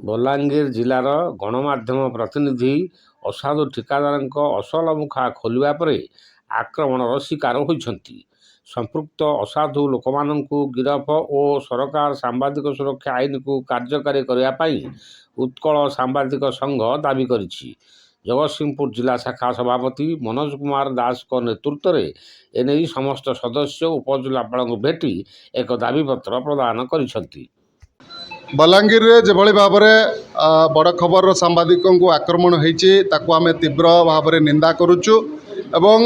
ବଲାଙ୍ଗୀର ଜିଲ୍ଲାର ଗଣମାଧ୍ୟମ ପ୍ରତିନିଧି ଅସାଧୁ ଠିକାଦାରଙ୍କ ଅସଲ ମୁଖା ଖୋଲିବା ପରେ ଆକ୍ରମଣର ଶିକାର ହୋଇଛନ୍ତି। ସମ୍ପୃକ୍ତ ଅସାଧୁ ଲୋକମାନଙ୍କୁ ଗିରଫ ଓ ସରକାର ସାମ୍ବାଦିକ ସୁରକ୍ଷା ଆଇନକୁ କାର୍ଯ୍ୟକାରୀ କରିବା ପାଇଁ ଉତ୍କଳ ସାମ୍ବାଦିକ ସଂଘ ଦାବି କରିଛି। ଜଗତସିଂହପୁର ଜିଲ୍ଲା ଶାଖା ସଭାପତି ମନୋଜ କୁମାର ଦାସଙ୍କ ନେତୃତ୍ୱରେ ଏନେଇ ସମସ୍ତ ସଦସ୍ୟ ଉପଜିଲ୍ଲାପାଳଙ୍କୁ ଭେଟି ଏକ ଦାବିପତ୍ର ପ୍ରଦାନ କରିଛନ୍ତି। ବଲାଙ୍ଗୀରରେ ଯେଭଳି ଭାବରେ ବଡ଼ ଖବରର ସାମ୍ବାଦିକଙ୍କୁ ଆକ୍ରମଣ ହୋଇଛି ତାକୁ ଆମେ ତୀବ୍ର ଭାବରେ ନିନ୍ଦା କରୁଛୁ ଏବଂ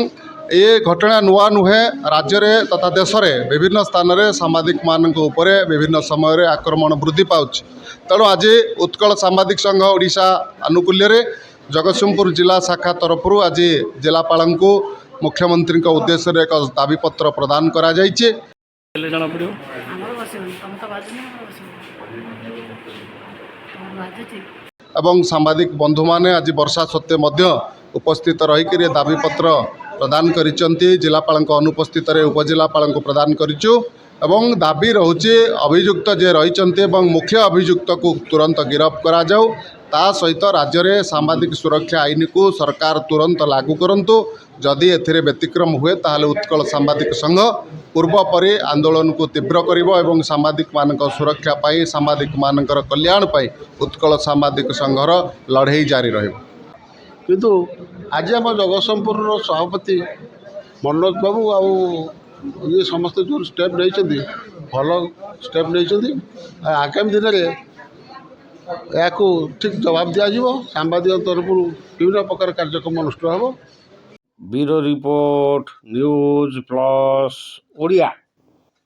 ଏ ଘଟଣା ନୂଆ ନୁହେଁ। ରାଜ୍ୟରେ ତଥା ଦେଶରେ ବିଭିନ୍ନ ସ୍ଥାନରେ ସାମ୍ବାଦିକମାନଙ୍କ ଉପରେ ବିଭିନ୍ନ ସମୟରେ ଆକ୍ରମଣ ବୃଦ୍ଧି ପାଉଛି। ତେଣୁ ଆଜି ଉତ୍କଳ ସାମ୍ବାଦିକ ସଂଘ ଓଡ଼ିଶା ଆନୁକୂଲ୍ୟରେ ଜଗତସିଂହପୁର ଜିଲ୍ଲା ଶାଖା ତରଫରୁ ଆଜି ଜିଲ୍ଲାପାଳଙ୍କୁ ମୁଖ୍ୟମନ୍ତ୍ରୀଙ୍କ ଉଦ୍ଦେଶ୍ୟରେ ଏକ ଦାବିପତ୍ର ପ୍ରଦାନ କରାଯାଇଛି। ଏବଂ ସାମ୍ବାଦିକ ବନ୍ଧୁମାନେ ଆଜି ବର୍ଷା ସତ୍ତ୍ୱେ ମଧ୍ୟ ଉପସ୍ଥିତ ରହିକରି ଦାବିପତ୍ର ପ୍ରଦାନ କରିଛନ୍ତି। ଜିଲ୍ଲାପାଳଙ୍କ ଅନୁପସ୍ଥିତରେ ଉପଜିଲ୍ଲାପାଳଙ୍କୁ ପ୍ରଦାନ କରିଛୁ ଏବଂ ଦାବି ରହୁଛି ଅଭିଯୁକ୍ତ ଯେ ରହିଛନ୍ତି ଏବଂ ମୁଖ୍ୟ ଅଭିଯୁକ୍ତକୁ ତୁରନ୍ତ ଗିରଫ କରାଯାଉ। ତା ସହିତ ରାଜ୍ୟରେ ସାମ୍ବାଦିକ ସୁରକ୍ଷା ଆଇନକୁ ସରକାର ତୁରନ୍ତ ଲାଗୁ କରନ୍ତୁ। ଯଦି ଏଥିରେ ବ୍ୟତିକ୍ରମ ହୁଏ ତାହେଲେ ଉତ୍କଳ ସାମ୍ବାଦିକ ସଂଘ ପୂର୍ବ ପରି ଆନ୍ଦୋଳନକୁ ତୀବ୍ର କରିବ ଏବଂ ସାମ୍ବାଦିକମାନଙ୍କ ସୁରକ୍ଷା ପାଇଁ ସାମ୍ବାଦିକମାନଙ୍କର କଲ୍ୟାଣ ପାଇଁ ଉତ୍କଳ ସାମ୍ବାଦିକ ସଂଘର ଲଢ଼େଇ ଜାରି ରହିବ। କିନ୍ତୁ ଆଜି ଆମ ଜଗତସିଂହପୁରର ସଭାପତି ମନୋଜ ବାବୁ ଆଉ ଇଏ ସମସ୍ତେ ଯେଉଁ ଷ୍ଟେପ୍ ନେଇଛନ୍ତି ଭଲ ଷ୍ଟେପ୍ ନେଇଛନ୍ତି। ଆଗାମୀ ଦିନରେ ଏହାକୁ ଠିକ୍ ଜବାବ ଦିଆଯିବ। ସାମ୍ବାଦିକ ତରଫରୁ ବିଭିନ୍ନ ପ୍ରକାର କାର୍ଯ୍ୟକ୍ରମ ଅନୁଷ୍ଠିତ ହେବ। Bureau report news plus Odia.